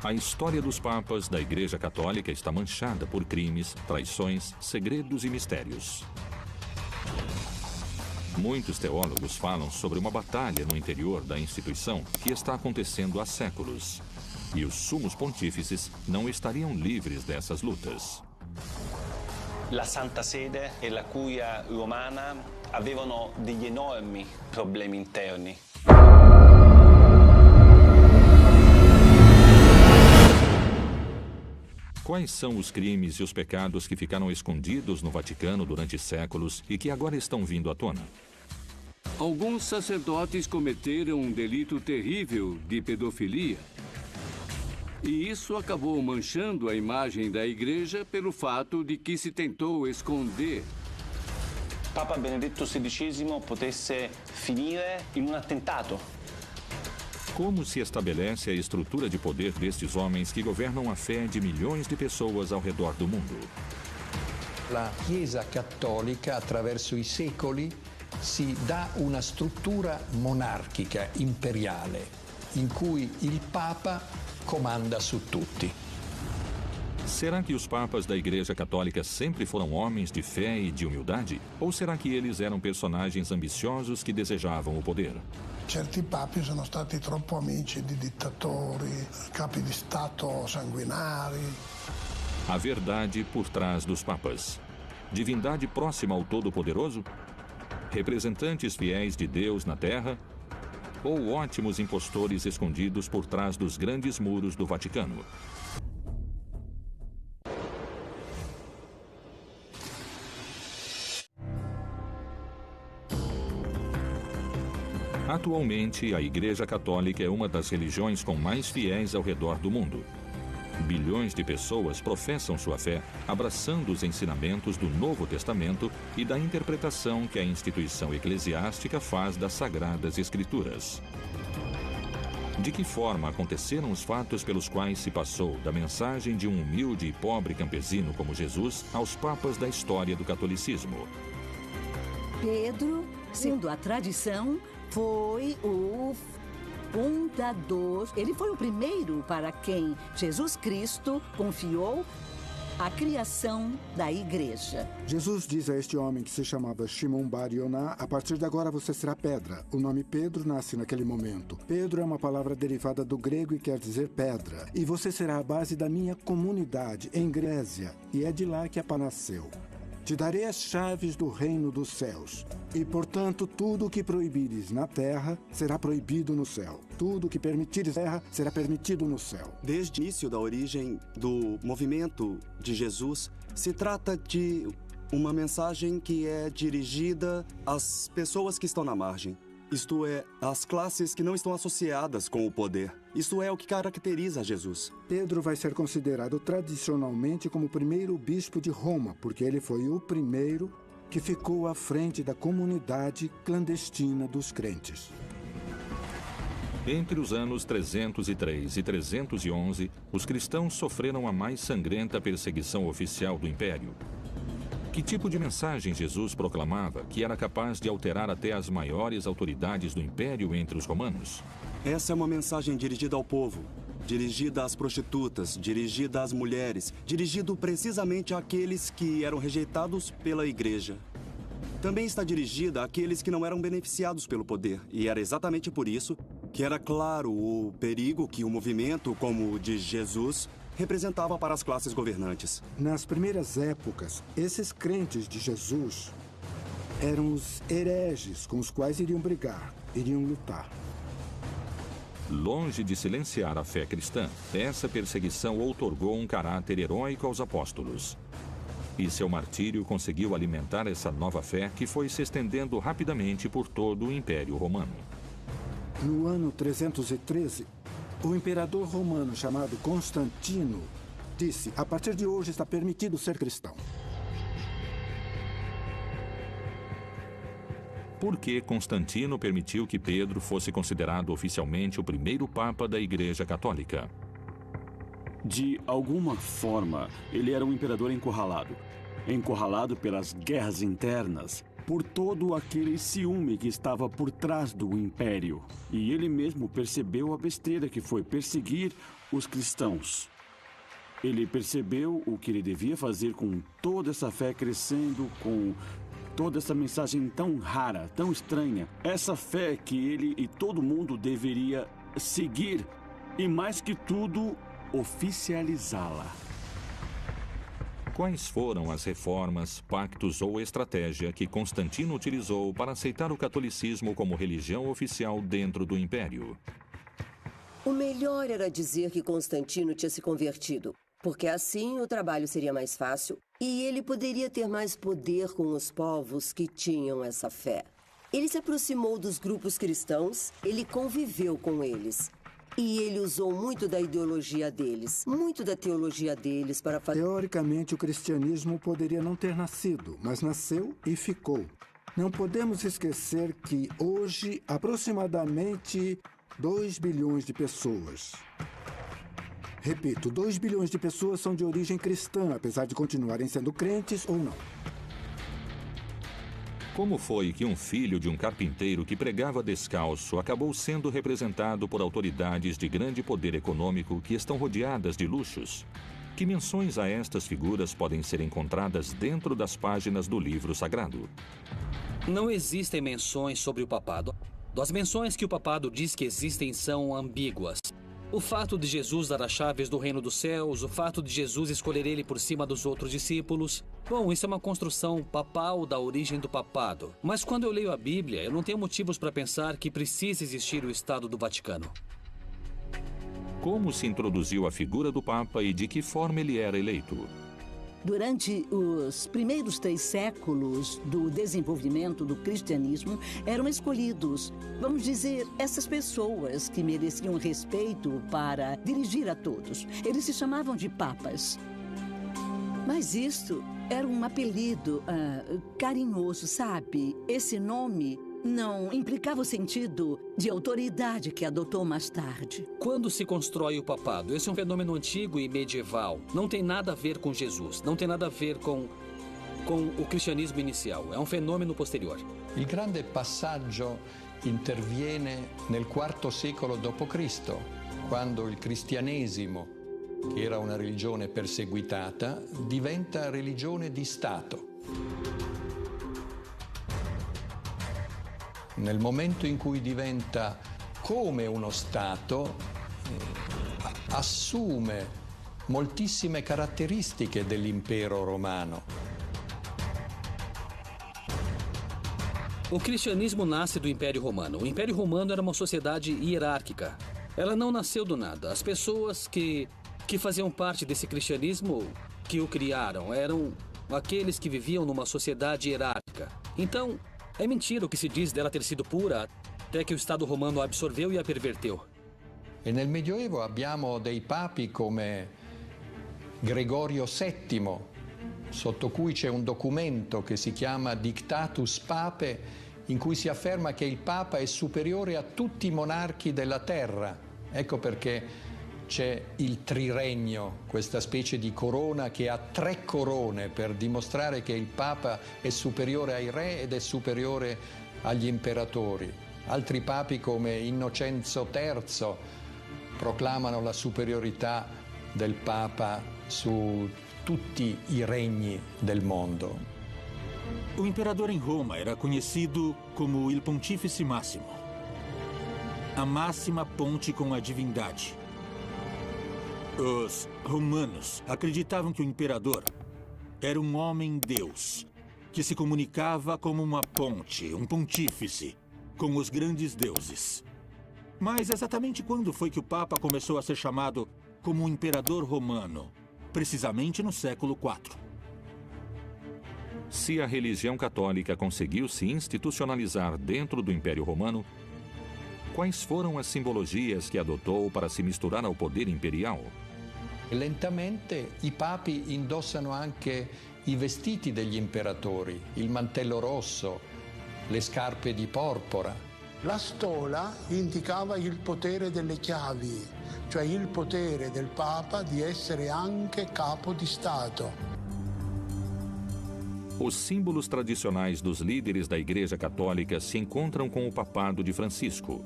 A história dos papas da Igreja Católica está manchada por crimes, traições, segredos e mistérios. Muitos teólogos falam sobre uma batalha no interior da instituição que está acontecendo há séculos. E os sumos pontífices não estariam livres dessas lutas. La Santa Sede e la Curia Romana avevano degli enormi problemi interni. Quais são os crimes e os pecados que ficaram escondidos no Vaticano durante séculos e que agora estão vindo à tona? Alguns sacerdotes cometeram um delito terrível de pedofilia. E isso acabou manchando a imagem da Igreja pelo fato de que se tentou esconder. Papa Benedetto XVI potesse finire in un attentato. Como se estabelece a estrutura de poder destes homens que governam a fé de milhões de pessoas ao redor do mundo? La Chiesa Cattolica, attraverso i secoli, si dà una struttura monarchica, imperiale, in cui il Papa comanda su tutti. Será que os papas da Igreja Católica sempre foram homens de fé e de humildade? Ou será que eles eram personagens ambiciosos que desejavam o poder? Certi papi sono stati troppo amici di dittatori, capi di Stato sanguinari. A verdade por trás dos papas. Divindade próxima ao Todo-Poderoso? Representantes fiéis de Deus na Terra? Ou ótimos impostores escondidos por trás dos grandes muros do Vaticano? Atualmente, a Igreja Católica é uma das religiões com mais fiéis ao redor do mundo. Bilhões de pessoas professam sua fé, abraçando os ensinamentos do Novo Testamento e da interpretação que a instituição eclesiástica faz das Sagradas Escrituras. De que forma aconteceram os fatos pelos quais se passou da mensagem de um humilde e pobre campesino como Jesus aos papas da história do catolicismo? Pedro, segundo a tradição, foi o fundador. Ele foi o primeiro para quem Jesus Cristo confiou a criação da igreja. Jesus diz a este homem que se chamava Shimon Bar Yoná: a partir de agora você será pedra. O nome Pedro nasce naquele momento. Pedro é uma palavra derivada do grego e quer dizer pedra. E você será a base da minha comunidade, em Grécia. E é de lá que a pá nasceu. Te darei as chaves do reino dos céus. E, portanto, tudo o que proibires na terra será proibido no céu. Tudo o que permitires na terra será permitido no céu. Desde o início da origem do movimento de Jesus, se trata de uma mensagem que é dirigida às pessoas que estão na margem. Isto é, às classes que não estão associadas com o poder. Isto é o que caracteriza Jesus. Pedro vai ser considerado tradicionalmente como o primeiro bispo de Roma, porque ele foi o primeiro que ficou à frente da comunidade clandestina dos crentes. Entre os anos 303 e 311, os cristãos sofreram a mais sangrenta perseguição oficial do Império. Que tipo de mensagem Jesus proclamava que era capaz de alterar até as maiores autoridades do Império entre os romanos? Essa é uma mensagem dirigida ao povo, dirigida às prostitutas, dirigida às mulheres, dirigido precisamente àqueles que eram rejeitados pela igreja. Também está dirigida àqueles que não eram beneficiados pelo poder, e era exatamente por isso que era claro o perigo que um movimento como o de Jesus representava para as classes governantes. Nas primeiras épocas, esses crentes de Jesus eram os hereges com os quais iriam brigar, iriam lutar. Longe de silenciar a fé cristã, essa perseguição outorgou um caráter heróico aos apóstolos. E seu martírio conseguiu alimentar essa nova fé que foi se estendendo rapidamente por todo o Império Romano. No ano 313, o imperador romano chamado Constantino disse: a partir de hoje está permitido ser cristão. Por que Constantino permitiu que Pedro fosse considerado oficialmente o primeiro papa da Igreja Católica? De alguma forma, ele era um imperador encurralado. Encurralado pelas guerras internas, por todo aquele ciúme que estava por trás do império. E ele mesmo percebeu a besteira que foi perseguir os cristãos. Ele percebeu o que ele devia fazer com toda essa fé crescendo, com toda essa mensagem tão rara, tão estranha. Essa fé que ele e todo mundo deveria seguir e, mais que tudo, oficializá-la. Quais foram as reformas, pactos ou estratégia que Constantino utilizou para aceitar o catolicismo como religião oficial dentro do Império? O melhor era dizer que Constantino tinha se convertido, porque assim o trabalho seria mais fácil e ele poderia ter mais poder com os povos que tinham essa fé. Ele se aproximou dos grupos cristãos, ele conviveu com eles. E ele usou muito da ideologia deles, muito da teologia deles para fazer... Teoricamente, o cristianismo poderia não ter nascido, mas nasceu e ficou. Não podemos esquecer que hoje, aproximadamente 2 bilhões de pessoas. Repito, 2 bilhões de pessoas são de origem cristã, apesar de continuarem sendo crentes ou não. Como foi que um filho de um carpinteiro que pregava descalço acabou sendo representado por autoridades de grande poder econômico que estão rodeadas de luxos? Que menções a estas figuras podem ser encontradas dentro das páginas do livro sagrado? Não existem menções sobre o papado. As menções que o papado diz que existem são ambíguas. O fato de Jesus dar as chaves do reino dos céus, o fato de Jesus escolher ele por cima dos outros discípulos. Bom, isso é uma construção papal da origem do papado. Mas quando eu leio a Bíblia, eu não tenho motivos para pensar que precisa existir o Estado do Vaticano. Como se introduziu a figura do Papa e de que forma ele era eleito? Durante os primeiros 3 séculos do desenvolvimento do cristianismo, eram escolhidos, vamos dizer, essas pessoas que mereciam respeito para dirigir a todos. Eles se chamavam de papas. Mas isto era um apelido carinhoso, sabe? Esse nome não implicava o sentido de autoridade que adotou mais tarde. Quando se constrói o papado, esse é um fenômeno antigo e medieval. Não tem nada a ver com Jesus, não tem nada a ver com o cristianismo inicial. É um fenômeno posterior. Il grande passaggio interviene nel IV secolo d.C., quando il cristianesimo, che era una religione perseguitata, diventa religione di Stato. Nel momento in cui diventa come uno Stato, assume moltissime caratteristiche dell'impero romano. O cristianismo nasce do Império Romano. O Império Romano era uma sociedade hierárquica. Ela não nasceu do nada. As pessoas que faziam parte desse cristianismo, que o criaram, eram aqueles que viviam numa sociedade hierárquica. Então, é mentira o que se diz dela ter sido pura, até que o Estado romano a absorveu e a perverteu. E nel Medioevo abbiamo dei papi come Gregorio VII, sotto cui c'è un documento che si chiama Dictatus Papae, in cui si afferma che il Papa è superiore a tutti i monarchi della terra. Ecco perché c'è il triregno, questa specie di corona che ha 3 corone per dimostrare che il Papa è superiore ai re ed è superiore agli imperatori. Altri papi come Innocenzo III proclamano la superiorità del Papa su tutti i regni del mondo. O imperador em Roma era conhecido como Il Pontífice Máximo, a máxima ponte com a divindade. Os romanos acreditavam que o imperador era um homem-deus, que se comunicava como uma ponte, um pontífice, com os grandes deuses. Mas exatamente quando foi que o Papa começou a ser chamado como um imperador romano? Precisamente no século IV. Se a religião católica conseguiu se institucionalizar dentro do Império Romano, quais foram as simbologias que adotou para se misturar ao poder imperial? Lentamente i papi indossano anche i vestiti degli imperatori, il mantello rosso, le scarpe di porpora. La stola indicava il potere delle chiavi, cioè il potere del Papa di essere anche capo di Stato. Os símbolos tradicionais dos líderes da Igreja Católica se encontram com o papado de Francisco.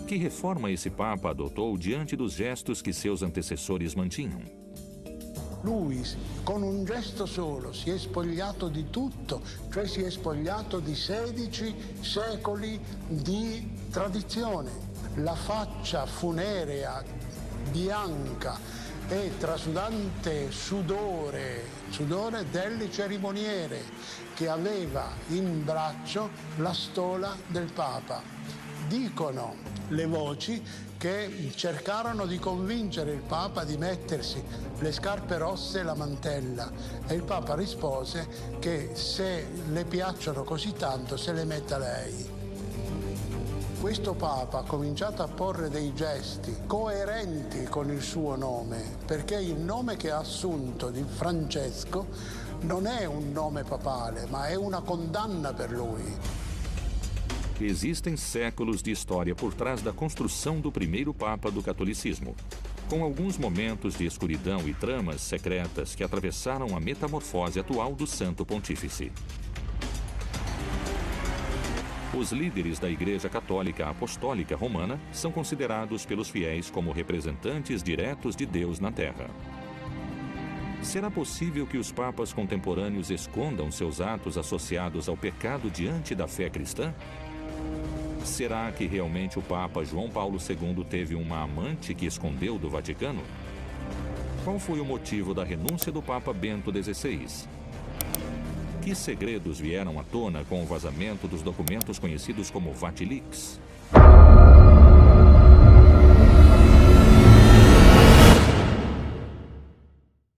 Que reforma esse Papa adotou diante dos gestos que seus antecessores mantinham? Lui, con un gesto solo, si è spogliato di tutto, cioè si è spogliato di 16 secoli di tradizione. La faccia funerea, bianca e trasudante sudore del cerimoniere che aveva in braccio la stola del Papa. Dicono le voci che cercarono di convincere il Papa di mettersi le scarpe rosse e la mantella e il Papa rispose che se le piacciono così tanto se le metta lei. Questo Papa ha cominciato a porre dei gesti coerenti con il suo nome, perché il nome che ha assunto di Francesco non è un nome papale, ma è una condanna per lui. Existem séculos de história por trás da construção do primeiro Papa do catolicismo, com alguns momentos de escuridão e tramas secretas que atravessaram a metamorfose atual do Santo Pontífice. Os líderes da Igreja Católica Apostólica Romana são considerados pelos fiéis como representantes diretos de Deus na Terra. Será possível que os papas contemporâneos escondam seus atos associados ao pecado diante da fé cristã? Será que realmente o Papa João Paulo II teve uma amante que escondeu do Vaticano? Qual foi o motivo da renúncia do Papa Bento XVI? Que segredos vieram à tona com o vazamento dos documentos conhecidos como Vatilix?